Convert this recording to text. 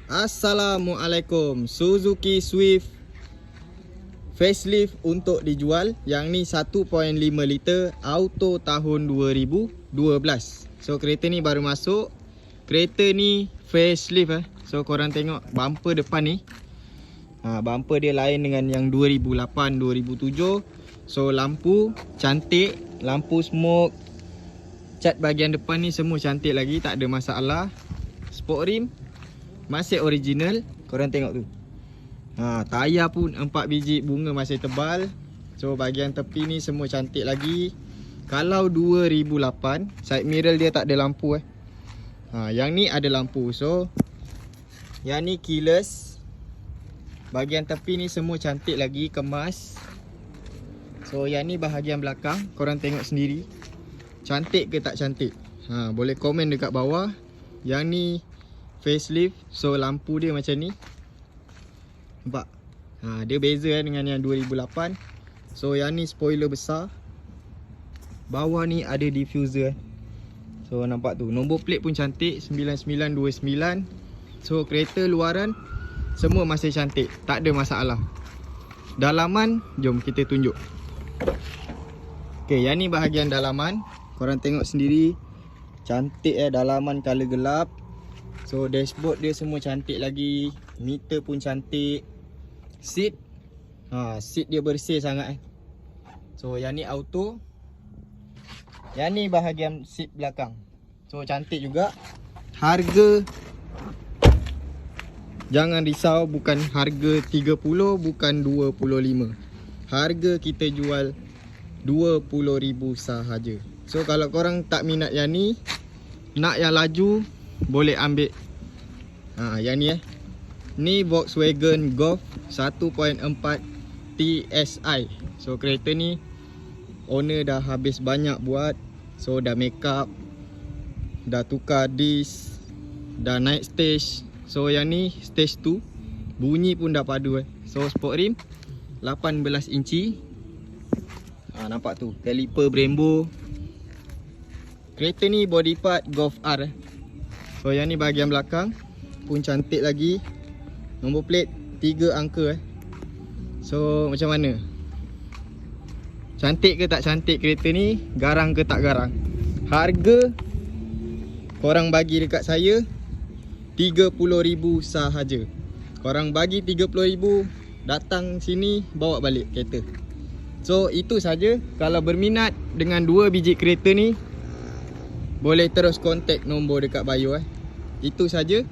Assalamualaikum. Suzuki Swift facelift untuk dijual. Yang ni 1.5 liter auto tahun 2012. So kereta ni baru masuk. Kereta ni facelift So korang tengok bumper depan ni. Bumper dia lain dengan yang 2008, 2007. So lampu cantik, lampu smoke, cat bahagian depan ni semua cantik lagi, tak ada masalah. Sport rim masih original, korang tengok tu. Tayar pun 4 biji, bunga masih tebal. So bahagian tepi ni semua cantik lagi. Kalau 2008, side mirror dia tak ada lampu yang ni ada lampu. So yang ni keyless. Bahagian tepi ni semua cantik lagi, kemas. So yang ni bahagian belakang, korang tengok sendiri. Cantik ke tak cantik? Boleh komen dekat bawah. Yang ni facelift. So lampu dia macam ni. Nampak? Dia beza dengan yang 2008. So yang ni spoiler besar. Bawah ni ada diffuser. So nampak tu. Nombor plate pun cantik, 9929. So kereta luaran semua masih cantik, tak ada masalah. Dalaman, jom kita tunjuk. Okay, yang ni bahagian dalaman. Korang tengok sendiri. Cantik dalaman color gelap. So dashboard dia semua cantik lagi. Meter pun cantik. Seat, seat dia bersih sangat So yang ni auto. Yang ni bahagian seat belakang. So cantik juga. Harga, jangan risau, bukan harga 30, bukan 25. Harga kita jual 20,000 sahaja. So kalau korang tak minat yang ni, nak yang laju, boleh ambil yang ni Ni Volkswagen Golf 1.4 TSI. So kereta ni owner dah habis banyak buat. So dah make up, dah tukar disc, dah naik stage. So yang ni stage 2. Bunyi pun dah padu So sport rim 18 inci. Nampak tu, caliper Brembo. Kereta ni body part Golf R So yang ni bahagian belakang pun cantik lagi. Nombor plate 3 angka So macam mana? Cantik ke tak cantik kereta ni? Garang ke tak garang? Harga korang bagi dekat saya 30,000 sahaja. Korang bagi 30,000, datang sini bawa balik kereta. So itu saja. Kalau berminat dengan 2 biji kereta ni, boleh terus kontak nombor dekat bio Itu saja.